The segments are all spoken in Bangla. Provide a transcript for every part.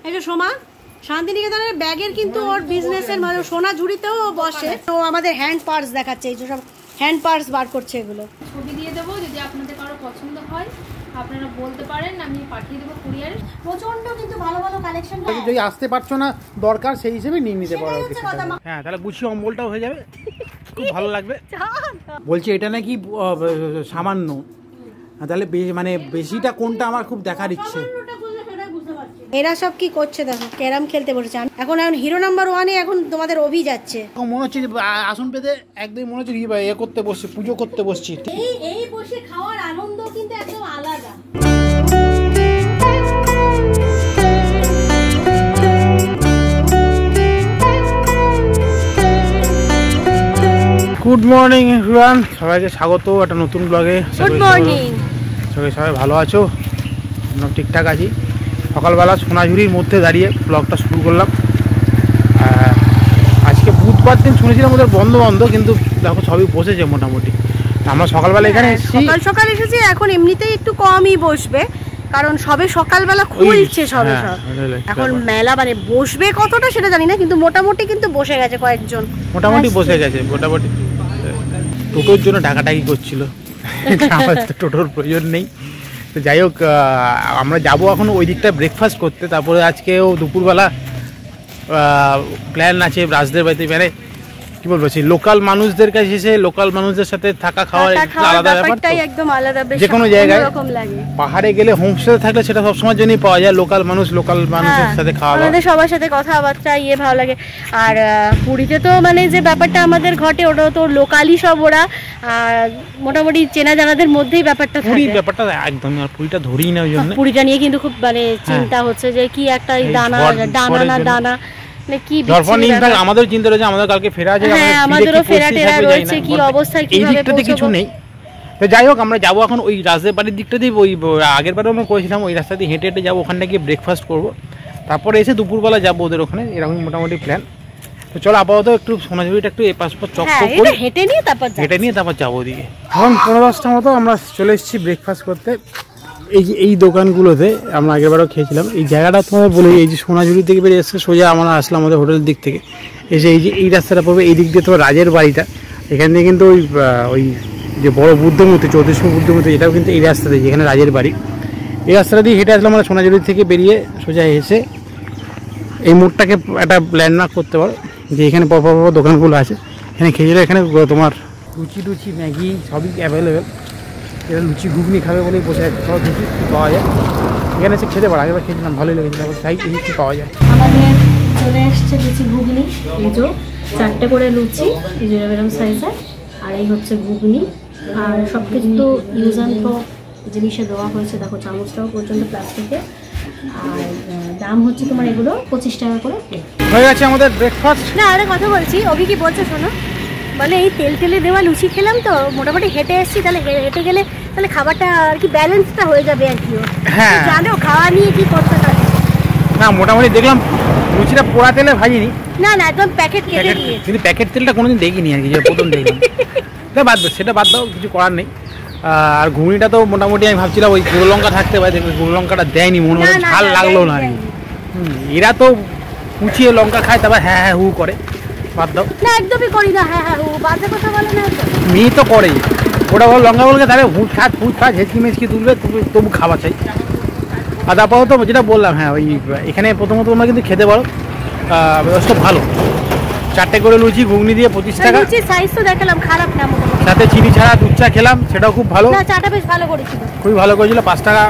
এই যে সোমা শান্তিনিকেতনের ব্যাগের কিন্তু ওর বিজনেসের মানে সোনা ঝুড়িতেও বসে। তো আমাদের হ্যান্ড পার্স দেখাচ্ছে, এই যে সব হ্যান্ড পার্স বার করছে। এগুলো ছবি দিয়ে দেবো, যদি আপনাদের কারো পছন্দ হয় আপনারা বলতে পারেন, আমি পাঠিয়ে দেবো কুরিয়ারে। প্রচন্ড কিন্তু ভালো ভালো কালেকশন। যদি আসতে পারছো না দরকার সেই হিসেবে নিয়ে নিতে পারো। হ্যাঁ, তাহলে গুছিয়ে অম্বলটাও হয়ে যাবে, খুব ভালো লাগবে। বলছি এটা নাকি সামান্য, তাহলে মানে বেশিটা কোনটা আমার খুব দেখার ইচ্ছে। এরা সব কি করছে দেখো, ক্যারাম খেলতে বসেছে। এখন হিরো নাম্বার 1-এ এখন তোমাদের অভি যাচ্ছে। মনে হচ্ছে আসন পেতে একদম মনে হচ্ছে এ করতে বসছি, পুজো করতে বসছি। এই বসে খাওয়ার আনন্দ কিন্তু একদম আলাদা। গুড মর্নিং এভরিওয়ান, সবাইকে স্বাগত একটা নতুন ব্লগে। Good morning. সবাই ভালো আছো? আমরা ঠিকঠাক আছি। সকালবেলা সোনাঝুরির মধ্যে দাঁড়িয়ে ব্লগটা শুরু করলাম। আজকে বুধবার দিন শুনেছিলাম ওদের বন্ধ, কিন্তু দেখো সবই বসেছে মোটামুটি। আমরা সকালবেলা এখানে এসেছি, সকাল এসেছি। এখন এমনিতেই একটু কমই বসবে, কারণ সবে সকালবেলা খুলছে সবে সব। এখন মেলা মানে বসবে কতটা সেটা জানি না, কিন্তু মোটামুটি কিন্তু বসে গেছে কয়েকজন। মোটামুটি টোটোর জন্য ডাকাডাকি করছিল, আমার তো টোটোর প্রয়োজন নেই। তো যাই হোক, আমরা যাবো এখন ওই দিকটা ব্রেকফাস্ট করতে। তারপরে আজকেও দুপুরবেলা প্ল্যান আছে রাজদের বাড়িতে। মানে কি বলবো, সেই লোকাল মানুষদের কাছে এসে লোকাল মানুষদের সাথে থাকা খাওয়ার আলাদা ব্যাপার। একদম আলাদা, যে কোনো জায়গায় পাহাড়ে গেলে হোমস্টে থাকলে সেটা সবসময় জন্যই পাওয়া যায়। লোকাল মানুষের সাথে খাওয়া দাওয়া, আমাদের সবার সাথে কথাবার্তা ভালো লাগে। আর পুরীতে তো মানে যে ব্যাপারটা আমাদের ঘটে ওটা তো লোকালই সব, ওরা মোটামুটি চেনা জানাদের মধ্যেই ব্যাপারটা থাকে। ব্যাপারটা একদম আর পুরীটা ধরেই না, ওই জন্য পুরীটা নিয়ে কিন্তু খুব মানে চিন্তা হচ্ছে যে কি একটা দানা আমাদের চিন্তা রয়েছে, আমাদের কালকে ফেরা আছে, আমাদেরও ফেরা টেরা রয়েছে, কি অবস্থায় কিভাবে পৌঁছাবো কিছু নেই। তো যাই হোক, আমরা যাবো এখন ওই রাজদের বাড়ির দিকটা দিয়ে। ওই আগের বারে আমরা করেছিলাম ওই রাস্তা দিয়ে হেঁটে যাবো, ওখানটা গিয়ে ব্রেকফাস্ট করবো, তারপরে এসে দুপুরবেলা যাবো ওদের ওখানে। এরকম মোটামুটি প্ল্যান। তো চলো আপাতত একটু সোনাঝুরিটা একটু এ পাশ চক্কর করে হেঁটে নিয়ে তারপর যাবো ওদিকে। এখন 15-10টা মতো আমরা চলে এসেছি ব্রেকফাস্ট করতে। এই দোকানগুলোতে আমরা আগেরবারও খেয়েছিলাম। এই জায়গাটা তোমাদের বলি, এই যে সোনাঝুরি থেকে বেরিয়ে এসে সোজা আমরা আসলাম আমাদের হোটেলের দিক থেকে এসে এই রাস্তাটা পড়বে। এই দিক দিয়ে তোমার রাজের বাড়িটা, এখান থেকে কিন্তু ওই যে বড় বুদ্ধ মূর্তি, 34 বুদ্ধ মূর্তি, এটাও কিন্তু এই রাস্তাতে, যেখানে রাজের বাড়ি। এই রাস্তাটা দিয়ে হেঁটে আসলাম আমরা সোনাঝুরি থেকে বেরিয়ে সোজা এসে এই মোড়টাকে একটা ল্যান্ডমার্ক করতে পারো, যে এখানে পর দোকানগুলো আছে। এখানে খেয়েছিল, এখানে তোমার লুচি ম্যাগি সবই অ্যাভেলেবেল। এরা লুচি ঘুগনি খাবে বলেই বসে আছে, সব লুচি পাওয়া যায় এখানে এসে খেতে পারো। আগেবার খেয়েছিলাম, ভালোই লেগেছিল। তারপর তাই এই লুচি পাওয়া যায়। আমাদের চলে এসছে লুচি ঘুগনি, এই যে 4টে করে লুচি এরকম সাইজের, আর এই হচ্ছে ঘুগনি। আর সব কিছু তো ইউজ অ্যান্ড থ্রো জিনিসে দেওয়া হয়েছে, দেখো চামচটাও পর্যন্ত প্লাস্টিকে। আর দাম হচ্ছে তোমার এগুলো 25 টাকা করে। হয়ে গেছে আমাদের ব্রেকফাস্ট। না, আরে কথা বলছি, অভি কি বলছে শোনো, বলে এই তেলে দেওয়া লুচি খেলাম তো মোটামুটি হেঁটে এসেছি, তাহলে হেঁটে গেলে তাহলে খাবারটা আর কি ব্যালেন্সটা হয়ে যাবে আর কি। হ্যাঁ, জানো খাওয়া নিয়ে কি করতে থাকে না, মোটামুটি দেখলাম লুচিটা পোড়া তেলে ভাজিনি, না একদম প্যাকেট কেটে দিয়ে। কিন্তু প্যাকেট তেলটা কোনোদিন দেখিনি আর কি, যে প্রথম দেখলাম। সেটা বাদ দাও, কিছু করার নেই। আর ঘুগনিটা তো মোটামুটি আমি ভাবছিলাম ওই গুঁড়ো লঙ্কা থাকতে পারে, দেখবে গুঁড়ো লঙ্কাটা দেয়নি, মনে হয় ঝাল লাগলো না। এরা তো কুচিয়ে লঙ্কা খায়, তারপর হ্যাঁ হু করে। বাদ দাও, না একদমই করি না, হ্যাঁ হু বাজে কথা বলে না তো। মেয়ে তো করেই, ওটা বল লঙ্কা বলকে তাহলে ফুট খাট ঝেঁচকি মেচকি তুলবে, তবু খাওয়া চাই। আর আপাতত যেটা বললাম, হ্যাঁ ওই এখানে প্রথমত তোমরা কিন্তু খেতে পারো, ব্যবস্থা ভালো। 4টে করে লুচি ঘুগনি দিয়ে 25 টাকা। লুচির সাইজ তো দেখালাম, খারাপ না, সাথে চিনি ছাড়া দুধ চা খেলাম, সেটাও খুব ভালো। না, চাটা বেশ ভালো করেছিল, খুবই ভালো করেছিল। 5 টাকা,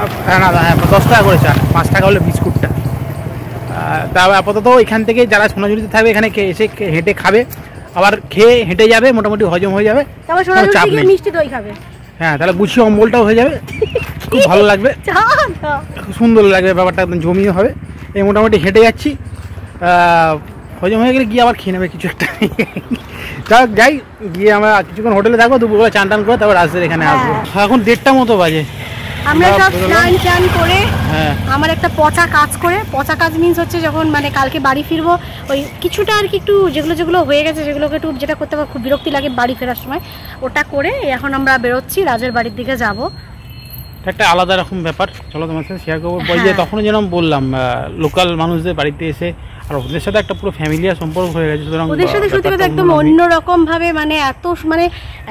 না হ্যাঁ 10 টাকা করে চা, 5 টাকা হলে বিস্কুটটা। তারপর আপাতত এখান থেকে যারা সোনাঝুরিতে থাকবে এখানে এসে হেঁটে খাবে, আবার খেয়ে হেঁটে যাবে, মোটামুটি হজম হয়ে যাবে, চাপ নেই। মিষ্টি দই খাবে, হ্যাঁ, তাহলে গুছিয়ে অম্বলটাও হয়ে যাবে, খুব ভালো লাগবে, খুব সুন্দর লাগবে, ব্যাপারটা একদম জমিয়ে হবে। এই মোটামুটি হেঁটে যাচ্ছি, হজম হয়ে গেলে গিয়ে আবার খেয়ে নেবে কিছু একটা। যাই গিয়ে আমরা কিছুক্ষণ হোটেলে থাকবো, দুপুরবেলা চান টান করে তারপর রাজদের এখানে আসবো। এখন 1:30 মতো বাজে। আমরা সব স্নান করে আমার একটা পচা কাজ মিন্স হচ্ছে যখন মানে কালকে বাড়ি ফিরবো, ওই কিছুটা আর কি একটু যেগুলো হয়ে গেছে সেগুলোকে একটু যেটা করতে আমার খুব বিরক্তি লাগে বাড়ি ফেরার সময়, ওটা করে এখন আমরা বেরোচ্ছি রাজের বাড়ির দিকে যাব। একটা আলাদা রকম ব্যাপার। চলো তোমার সাথে শেয়ার করবো। বই যে তখনও যেরকম বললাম লোকাল মানুষদের বাড়িতে এসে আর ওদের সাথে একটা পুরো ফ্যামিলিয়ার সম্পর্ক হয়ে গেছে, সুতরাং ওদের সাথে সত্যি কথা একদম অন্যরকম ভাবে মানে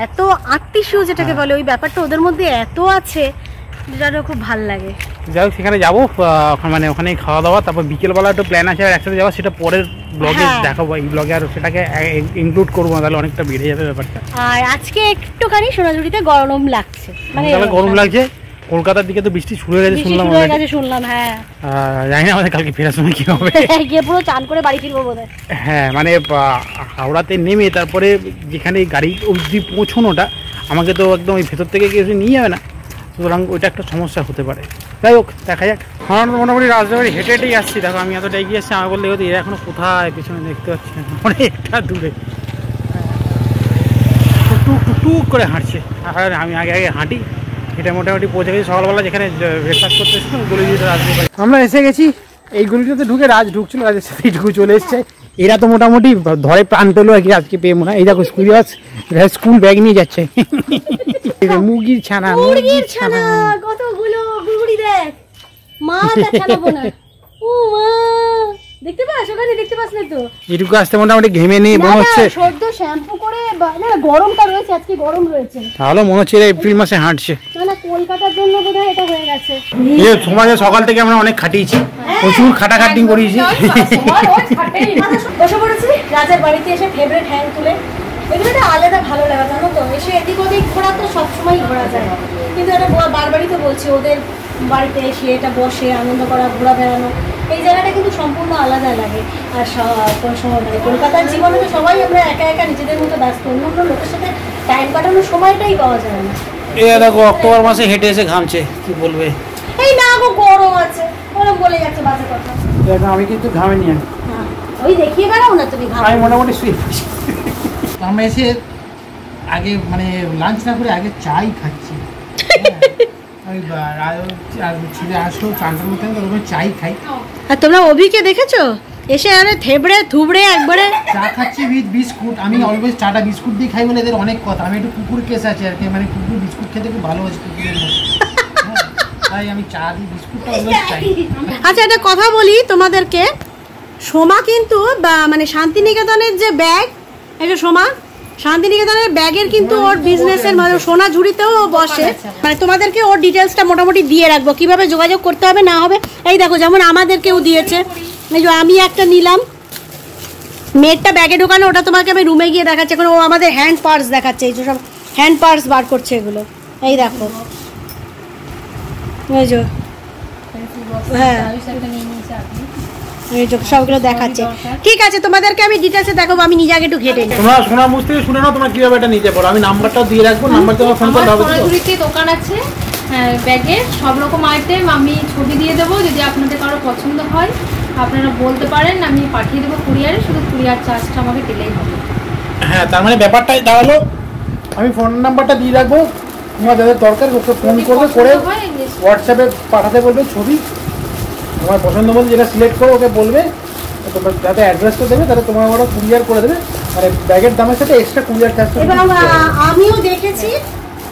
এত আত্মীয় যেটাকে বলে ওই ব্যাপারটা ওদের মধ্যে এত আছে যেটা খুব ভালো লাগে। যাই হোক সেখানে যাবো, মানে ওখানেই খাওয়া দাওয়া, তারপর বিকেলবেলা একটু প্ল্যান আছে আর একসাথে যাওয়া, সেটা পরের ব্লগে দেখাবো। এই ব্লগে আর সেটাকে ইনক্লুড করবো, তাহলে অনেকটা বেড়ে যাবে ব্যাপারটা। আর আজকে একটুখানি সোনাঝুরিতে গরম লাগছে, মানে গরম লাগছে। কলকাতার দিকে তো বৃষ্টি শুরু হয়ে গেছে শুনলাম। হ্যাঁ জানি না আমাদের কালকে ফেরার সময় কি হবে, গিয়ে পুরো চান করে বাড়ি ফিরবো বোধহয়। হ্যাঁ মানে হাওড়াতে নেমে তারপরে যেখানে গাড়ি অবধি পৌঁছানোটা আমাকে তো একদম ওই ভেতর থেকে কেউ নিয়ে যাবে না, সুতরাং ওইটা একটা সমস্যা হতে পারে। যাই হোক দেখা যাক। আমার মোটামুটি রাজবাড়ি হেঁটে হেঁটেই আসছি। দেখো আমি এতটা এগিয়ে আসছি, আমার বললে এরা এখনো কোথায় পিছনে দেখতে পাচ্ছি না, অনেকটা দূরে টুক করে হাঁটছে। আর আমি আগে হাঁটি, এটা মোটামুটি পৌঁছে গেছি সকালবেলা যেখানে ব্রেকফাস্ট করতে এসেছিলাম গলিতে রাজবাড়ি। আমরা এসে গেছি এই গলিটাতে, ঢুকে রাজ ঢুকছিল, রাজের সাথে এইটুকু চলে এসছে। এরা তো মোটামুটি ধরে প্রাণ পেলো আর কি আজকে পেয়ে মনে হয়। এই দেখো স্কুল ব্যাগ নিয়ে যাচ্ছে, মুরগির ছানা কতগুলো গুড়গুড়ি দেখ মা দেখাবো না। ও মা দেখতে পাস, ওখানে দেখতে পাস না তো? এটুকু আসতে মোটামুটি ঘেমে নিয়ে মনে হচ্ছে সদ্য শ্যাম্পু করে, না গরমটা রয়েছে আজকে, গরম রয়েছে, তাহলে মনে হচ্ছে এপ্রিল মাসে হাঁটছে। না কলকাতার জন্য বোধহয় এটা হয়ে গেছে। সমাজে সকাল থেকে আমরা অনেক খাটিয়েছি, প্রচুর খাটাখাটি করিয়েছি। বসে পড়েছি রাজার বাড়িতে এসে, ফেভারিট হ্যান্ড তুলে। এগুলো একটা আলাদা ভালো লাগা, জানো তো? এসে এদিক ওদিক ঘোরা তো সবসময় ঘোরা যায়, কিন্তু এটা বারবারই তো বলছি, ওদের বাড়িতে এসে এটা বসে আনন্দ করা, ঘোরা বেড়ানো, এই জায়গাটা কিন্তু সম্পূর্ণ আলাদা লাগে। আর কোন সময় মানে কলকাতার জীবনে তো সবাই আমরা একা একা নিজেদের মতো ব্যস্ত, অন্য অন্য লোকের সাথে টাইম কাটানোর সময়টাই পাওয়া যায় না। এই দেখো অক্টোবর মাসে হেঁটে এসে ঘামছে, কি বলবে? এই না গো, গরম আছে, গরম বলে যাচ্ছে বাজে কথা। দেখো আমি কিন্তু ঘামিনি, ওই দেখিয়ে বেড়াও না তুমি, আমি মোটামুটি শুয়ে পড়ছি। আমরা এসে আগে মানে লাঞ্চ না করে আগে চাই খাচ্ছি। ছেলে আসলো চানটার মধ্যে চাই খাই। আর তোমরা অভিকে দেখেছো এসে আরে থেবড়ে থুবড়ে একবারে চা খাচ্ছি উইথ বিস্কুট। আমি অলওয়েজ চাটা বিস্কুট দিয়ে খাই বলে এদের অনেক কথা। আমি একটু কুকুর কেস আছে আর কি, মানে কুকুর বিস্কুট খেতে খুব ভালোবাসি কুকুরের মধ্যে, তাই আমি চা দিয়ে বিস্কুটটা অলওয়েজ চাই। আচ্ছা একটা কথা বলি তোমাদেরকে, সোমা কিন্তু মানে শান্তিনিকেতনের যে ব্যাগ, এটা সোমা শান্তিনিকেতনের ব্যাগের কিন্তু ওর বিজনেসের মানে সোনাঝুরিতেও বসে, মানে তোমাদেরকে ওর ডিটেলসটা মোটামুটি দিয়ে রাখবো, কিভাবে যোগাযোগ করতে হবে না হবে। এই দেখো যেমন আমাদেরকেও দিয়েছে, এই যে আমি একটা নিলাম, মেয়েরটা ব্যাগে ঢোকানো, ওটা তোমাকে আমি রুমে গিয়ে দেখাচ্ছি। এখন ও আমাদের হ্যান্ড পার্স দেখাচ্ছে, এই যে সব হ্যান্ড পার্স বার করছে এগুলো, এই দেখো, এই যে হ্যাঁ সবগুলো দেখাচ্ছে। ঠিক আছে তোমাদেরকে আমি ডিটেলসে দেখাবো, আমি নিজে আগে একটু ঘেটে নিই। তোমরা শোনা মুখ থেকে শুনে নাও তোমরা কিভাবে এটা নিতে পারো। আমি নাম্বারটাও দিয়ে রাখবো, নাম্বার তোমার ফোন করতে হবে। সোনাঝুরিতে দোকান আছে, হ্যাঁ ব্যাগের সব রকম আইটেম আমি ছবি দিয়ে দেবো, যদি আপনাদের কারো পছন্দ হয় আপনারা বলতে পারেন, আমি পাঠিয়ে দেবো কুরিয়ারে, শুধু কুরিয়ার চার্জটা আমাকে দিলেই হবে। হ্যাঁ তার মানে ব্যাপারটাই দাঁড়ালো, আমি ফোন নাম্বারটা দিয়ে রাখবো, তোমার যাদের দরকার ওকে ফোন করবে, করে হোয়াটসঅ্যাপে পাঠাতে বলবে ছবি, তোমার পছন্দ মতো যেটা সিলেক্ট করো ওকে বলবে, তোমার যাতে অ্যাড্রেসটা দেবে তাহলে তোমার ওরা কুরিয়ার করে দেবে, মানে ব্যাগের দামের সাথে এক্সট্রা কুরিয়ার চার্জ। এবং আমিও দেখেছি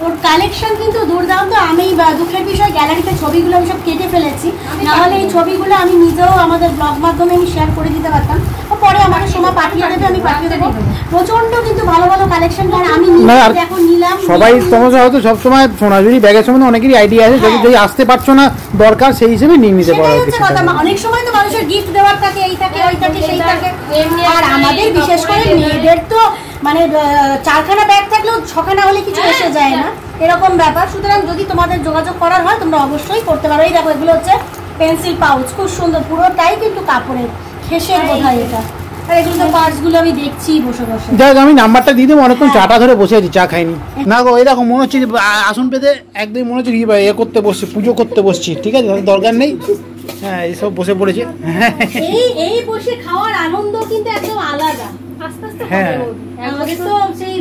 ওর কালেকশন কিন্তু দুর্দান্ত। আমি দুঃখের বিষয় গ্যালারিতে ছবিগুলো আমি সব কেটে ফেলেছি, নাহলে এই ছবিগুলো আমি নিজেও আমাদের ব্লগ মাধ্যমে আমি শেয়ার করে দিতে পারতাম, পরে আমাকে সময় পাঠিয়ে দেবে, আমি পাঠিয়ে দেবো। প্রচন্ড কিন্তু ভালো ভালো কালেকশন, কারণ আমি এখন নিলাম। সবাই তোমার হয়তো সবসময় সোনাঝুরি ব্যাগের সম্বন্ধে অনেকেরই আইডিয়া আছে, যদি আসতে পারছো না দরকার সেই হিসেবে নিয়ে নিতে পারো। অনেক সময় তো মানুষের গিফট দেওয়ার থাকে, এই থাকে ওই থাকে সেই থাকে, আর আমাদের বিশেষ করে মেয়েদের তো মানে 4খানা ব্যাগ থাকলেও 6খানা হলে কিছু এসে যায় না, এরকম ব্যাপার। সুতরাং যদি তোমাদের যোগাযোগ করার হয় তোমরা অবশ্যই করতে পারো। এই দেখো এগুলো হচ্ছে পেন্সিল পাউচ, খুব সুন্দর, পুরোটাই কিন্তু কাপড়ের, খেসের বোধহয় এটা। আর এগুলো তো পার্টসগুলো আমি দেখছি বসে বসে। দেখ আমি নাম্বারটা দিয়ে দেবো, অনেকক্ষণ চাটা ধরে বসে আছি, চা খাইনি। না গো এই দেখো মনে হচ্ছে আসন পেতে একদম মনে হচ্ছে এ করতে বসছি, পুজো করতে বসছি, ঠিক আছে দরকার নেই। হ্যাঁ এইসব বসে পড়েছে, এই বসে খাওয়ার আনন্দ কিন্তু একদম আলাদা। হ্যাঁ আমাদের তো সেই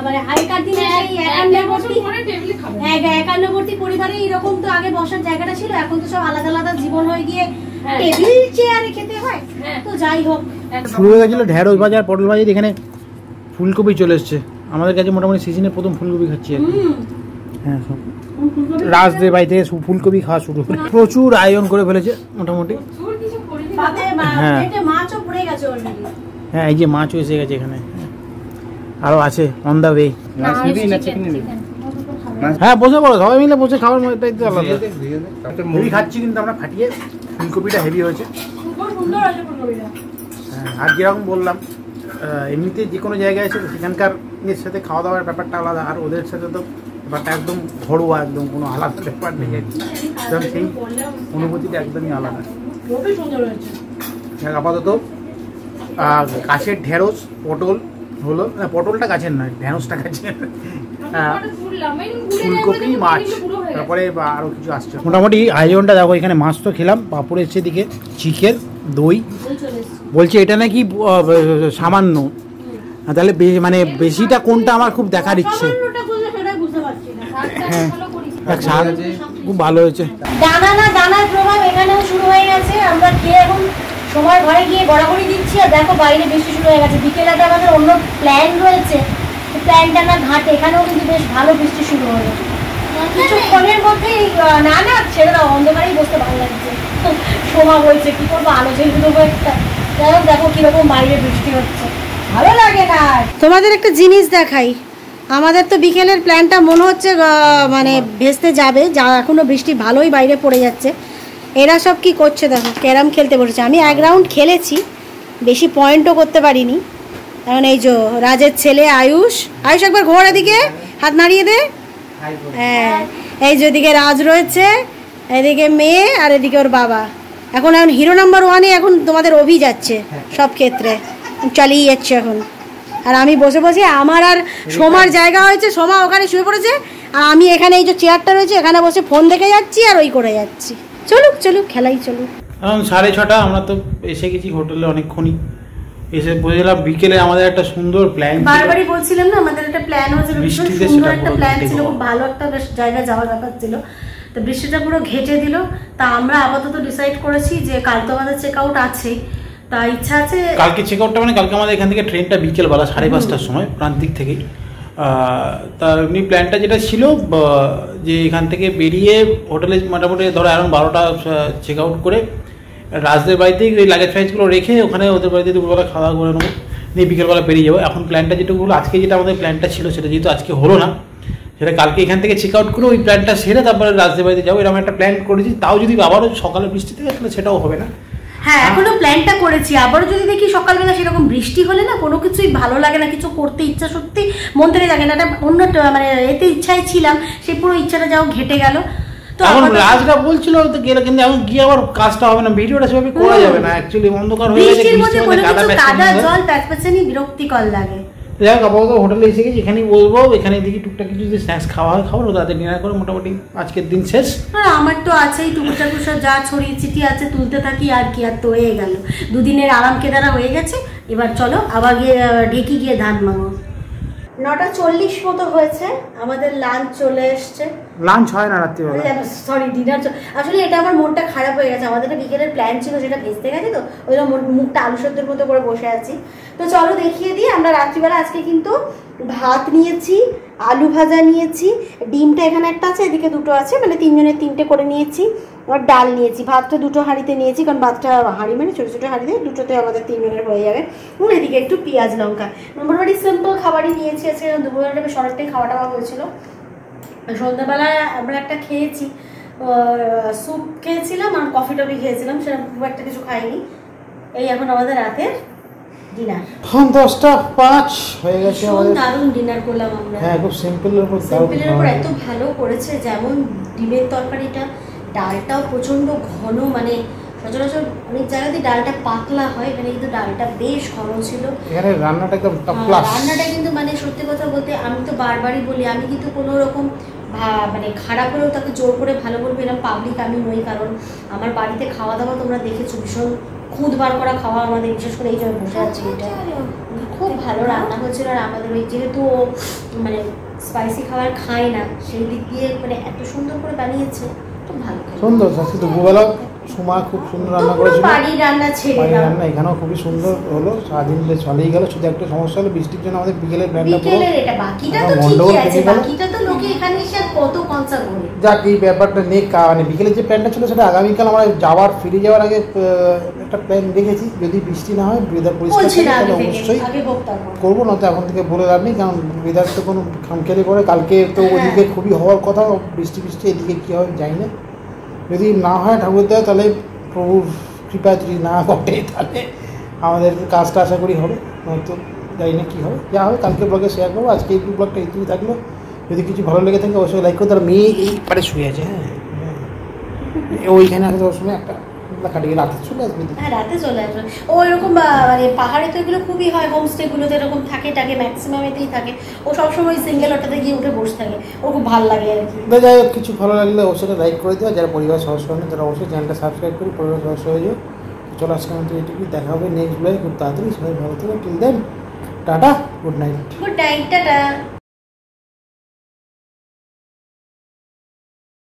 মানে আগেকার দিনে একান্নবর্তী পরিবারে এরকম তো আগে বসার জায়গাটা ছিল, এখন তো সব আলাদা আলাদা জীবন হয়ে গিয়ে টেবিল চেয়ারে খেতে হয়। তো যাই হোক শুরু হয়ে গেছিল ঢেঁড়স বাজার, পটল বাজার, এখানে ফুলকপি চলে এসছে আমাদের কাছে, মোটামুটি সিজনের প্রথম ফুলকপি খাচ্ছি আর কি। হ্যাঁ সব রাজদের বাড়ি থেকে ফুলকপি খাওয়া শুরু করে প্রচুর আয়োজন করে ফেলেছে মোটামুটি। হ্যাঁ মাছও পড়ে গেছে অলরেডি। হ্যাঁ এই যে মাছও এসে গেছে এখানে, আরো আছে অন দা ওয়ে। হ্যাঁ বসে পড়ো, সবাই মিলে বসে খাওয়ার মজাটাই তো আলাদা। হেভি খাচ্ছি কিন্তু আমরা ফাটিয়ে, ফুলকপিটা হেভি হয়েছে। আর যেরকম বললাম এমনিতে যে কোনো জায়গায় এসে সেখানকার এর সাথে খাওয়া দাওয়ার ব্যাপারটা আলাদা, আর ওদের সাথে তো ব্যাপারটা একদম ঘরোয়া, একদম কোনো আলাদা ব্যাপার নেই আর কি। সেই অনুভূতিটা একদমই আলাদা। আপাতত গাছের ঢেঁড়স, পটল হলো, পটলটা গাছের নয়, ঢেঁড়সটা গাছের, ফুলকপি, মাছ, তারপরে আরও কিছু আসছে। মোটামুটি আয়োজনটা দেখো, এখানে মাছ তো খেলাম, পাঁপড় এসছে দিকে, চিকেন, দই, বলছে এটা নাকি সামান্য, তাহলে মানে বেশিটা কোনটা আমার খুব দেখার ইচ্ছে। হ্যাঁ শাক খুব ভালো হয়েছে। দানা না দানার প্রভাব এখানেও শুরু হয়ে গেছে। আমরা খেয়ে এখন সময় ঘরে গিয়ে গড়াগড়ি দিচ্ছি, আর দেখো বাইরে বৃষ্টি শুরু হয়ে গেছে। বিকেলে আমাদের অন্য প্ল্যান রয়েছে, প্ল্যানটা না ঘাটে, এখানেও কিন্তু বেশ ভালো বৃষ্টি শুরু হলো কিছুক্ষণের মধ্যেই। না না ছেলেরা অন্ধকারেই বসতে ভালো লাগছে, শোভা বলছে কি করবো, আলো জ্বেলে দেবো একটা। যাই হোক দেখো কিরকম বাইরে বৃষ্টি হচ্ছে, ভালো লাগে না। তোমাদের একটা জিনিস দেখাই, আমাদের তো বিকেলের প্ল্যানটা মনে হচ্ছে মানে ভেস্তে যাবে, যা এখনো বৃষ্টি ভালোই বাইরে পড়ে যাচ্ছে। এরা সব কি করছে দেখো, ক্যারাম খেলতে বসেছে। আমি এক রাউন্ড খেলেছি, বেশি পয়েন্টও করতে পারিনি। এখন এই যে রাজের ছেলে আয়ুষ, আয়ুষ একবার ঘোর এদিকে, হাত নাড়িয়ে দে। হ্যাঁ এই যে এদিকে রাজ রয়েছে, এদিকে মেয়ে, আর এদিকে ওর বাবা। এখন হিরো নাম্বার 1-এ এখন তোমাদের অভি যাচ্ছে সব ক্ষেত্রে, চালিয়ে যাচ্ছে এখন। আর আমি বসে বসে, আমার আর সোমার জায়গা হয়েছে, সোমা ওখানে শুয়ে পড়েছে, আর আমি এখানে এই যে চেয়ারটা রয়েছে এখানে বসে ফোন দেখে যাচ্ছি আর ওই করে যাচ্ছি। চলুক চলুক, খেলাই চলুক। এখন 6:30 আমরা তো এসে গেছি হোটেলে অনেকক্ষণই। এসে বুঝলাম বিকেলে আমাদের একটা সুন্দর প্ল্যান, বারবারই বলছিলাম না আমাদের একটা প্ল্যান হয়েছে, সুন্দর একটা প্ল্যান ছিল, খুব ভালো একটা জায়গা যাওয়ার ব্যাপার ছিল। তো বৃষ্টিটা পুরো ঘেটে দিল। তা আমরা আপাতত ডিসাইড করেছি যে কাল তো আমাদের চেক আউট আছেই, তা ইচ্ছা আছে কালকে চেক আউটটা, মানে কালকে আমাদের এখান থেকে ট্রেনটা বিকেলবেলা 5:30টার সময় প্রান্তিক থেকে। তা এমনি প্ল্যানটা যেটা ছিল যে এখান থেকে বেরিয়ে হোটেলে মোটামুটি ধরো এখন 12টা চেক আউট করে রাজদের বাড়িতে ওই লাগেজ ফাইজগুলো রেখে ওখানে ওদের বাড়িতে দুপুরবেলা খাওয়া দাওয়া করে নেবো, নিয়ে বিকেলবেলা বেরিয়ে যাবো। এখন প্ল্যানটা যেটা হলো, আজকে যেটা আমাদের প্ল্যানটা ছিল সেটা যেহেতু আজকে হলো না, সেটা কালকে এখান থেকে চেক আউট করে ওই প্ল্যানটা সেরে তারপরে রাজদের বাড়িতে যাবো, এরকম একটা প্ল্যান করেছি। তাও যদি আবারও সকালে বৃষ্টি থাকে তাহলে সেটাও হবে না। হ্যাঁ এখনো প্ল্যানটা করেছি, আবারও যদি দেখি সকালবেলা সেরকম বৃষ্টি হলে না কোনো কিছুই ভালো লাগে না, কিছু করতে ইচ্ছা সত্যি মন থেকে জাগে না। একটা অন্য মানে এতে ইচ্ছায় ছিলাম, সেই পুরো ইচ্ছাটা যাও ঘেটে গেল। তো এখন রাজরা বলছিল তো গেলে, কিন্তু এখন গিয়ে আবার কাজটা হবে না, ভিডিওটা সেভাবে করা যাবে না, অ্যাকচুয়ালি অন্ধকার হয়ে গেছে, কাদা জল প্যাচপ্যাচানি বিরক্তিকর লাগে। যাই হোক আপাতত হোটেলে এসে গেছি, এখানেই বলবো, এখানে দেখি টুকটাক কিছু যদি স্ন্যাক্স খাওয়া হয় খাবার, তাতে ডিনার করে মোটামুটি আজকের দিন শেষ। হ্যাঁ আমার তো আছেই টুকুটা টুসা যা ছড়িয়ে ছিটিয়ে আছে তুলতে থাকি, আর কি, আর তো হয়ে গেল দুদিনের আরাম কেদারা হয়ে গেছে। এবার চলো আবার গিয়ে ঢেকি গিয়ে ধান মামো। 9:40 মতো হয়েছে, আমাদের লাঞ্চ চলে এসছে। লাঞ্চ হয় না রাত্রিবেলা, সরি ডিনার। আসলে এটা আমার মনটা খারাপ হয়ে গেছে, আমাদের একটা বিকেলের প্ল্যান ছিল সেটা ভেস্তে গেছে, তো ওই মুখটা আলু সেদ্ধর মতো করে বসে আছি। তো চলো দেখিয়ে দিই, আমরা রাত্রিবেলা আজকে কিন্তু ভাত নিয়েছি, আলু ভাজা নিয়েছি, ডিমটা এখানে একটা আছে, এদিকে দুটো আছে, মানে 3 জনের 3টে করে নিয়েছি, আর ডাল নিয়েছি। ভাতটা 2টো হাঁড়িতে নিয়েছি, কারণ ভাতটা হাঁড়ি মানে ছোটো ছোটো হাঁড়িতে, দুটোতে আমাদের 3 জনের হয়ে যাবে। এবং এদিকে একটু পেঁয়াজ লঙ্কা, মোটামুটি সিম্পল খাবারই নিয়েছি আজকে। দুপুরবেলাটা বেশ অনেকটাই খাওয়া দাওয়া হয়েছিল। সন্ধ্যাবেলায় আমরা একটা খেয়েছি, স্যুপ খেয়েছিলাম আর কফি টফি খেয়েছিলাম, সেটা খুব একটা কিছু খাইনি। এই এখন আমাদের রাতের ডিনার। 10:05 হয়ে গেছে আমাদের। দারুণ ডিনার করলাম আমরা। হ্যাঁ খুব সিম্পলের উপর এত ভালো করেছে, যেমন ডিমের তরকারিটা, ডালটাও প্রচন্ড ঘন, মানে সচরাচর অনেক জায়গাতে ডালটা পাতলা হয়, এখানে কিন্তু ডালটা বেশ ঘন ছিল। এখানে রান্নাটা একদম টপ ক্লাস। রান্নাটা কিন্তু মানে সত্যি কথা বলতে, আমি তো বারবারই বলি, আমি কিন্তু কোনো রকম মানে খারাপ হলেও তাকে জোর করে ভালো বলবো এরকম পাবলিক আমি নই, কারণ আমার বাড়িতে খাওয়া দাওয়া তোমরা দেখেছো, ভীষণ খুদ বার করা খাওয়া আমাদের, বিশেষ করে এই জন্য বসে আছি, এটা খুব ভালো রান্না হয়েছিল। আর আমাদের ওই যেহেতু মানে স্পাইসি খাবার খায় না, সেই দিক দিয়ে মানে এত সুন্দর করে বানিয়েছে, খুব ভালো সুন্দর। দুপুরবেলা সুমা খুব সুন্দর রান্না করেছিল, বাড়ির রান্না ছেড়ে বাড়ির দাও। রান্না এখানেও খুবই সুন্দর হলো, সারাদিন বেশ ভালোই গেল। শুধু একটা সমস্যা হলো বৃষ্টির জন্য আমাদের বিকেলের প্ল্যানটা পুরো বিকেলের এটা বাকিটা তো এখন ঠিকই গন্ডগোল আছে, থেকে গেল। বাকিটা তো লোকে এখানে এসে আর কত কনসার্ট করে। যাক এই ব্যাপারটা নিয়ে মানে বিকেলের যে প্ল্যানটা ছিল সেটা আগামীকাল আমরা ফিরে যাওয়ার আগে একটা প্ল্যান রেখেছি, যদি বৃষ্টি না হয় ওয়েদার পরিষ্কার বলছি থাকে না আগে তাহলে থেকে, অবশ্যই আগে বক্তা করো। করবো, না তো এখন থেকে বলে লাভ নেই, কারণ ওয়েদার তো কোনো খামখেয়ালি করে। কালকে তো হ্যাঁ। ওদিকে খুবই হওয়ার কথা, বৃষ্টি এদিকে কী হয় জানি না। যদি না হয় ঠাকুর দেওয়া তাহলে প্রভুর কৃপা যদি না ঘটে তাহলে আমাদের কাজটা আশা করি হবে, নয়তো জানি না কী হবে। যা হবে কালকে ব্লগে শেয়ার করবো। আজকে এই ব্লগটা এইটুকুই থাকলো, যদি কিছু ভালো লেগে থাকে অবশ্যই লাইক করো। তার মেয়ে এই পারে শুয়ে আছে, হ্যাঁ ওইখানে আসতে ওর সময় একটা কাটিয়ে রাতে চলে আসবে। হ্যাঁ রাতে চলে আসবে ও এরকম মানে পাহাড়ে তো এগুলো খুবই হয়, হোমস্টে গুলোতে এরকম থাকে ম্যাক্সিমাম এতেই থাকে। ও সবসময় সিঙ্গেল ওটাতে গিয়ে উঠে বসে থাকে, ওর খুব ভালো লাগে আর কি। তো যাই হোক, কিছু ভালো লাগলে অবশ্যই লাইক করে দেওয়া, যারা পরিবার সদস্য নেই তারা অবশ্যই চ্যানেলটা সাবস্ক্রাইব করে পরিবার সদস্য হয়ে যাও। চলো আজকে আমাদের এটুকুই, দেখা হবে নেক্সট ব্লগে খুব তাড়াতাড়ি। সবাই ভালো থাকবে, till then tata, good night. Good night, tata.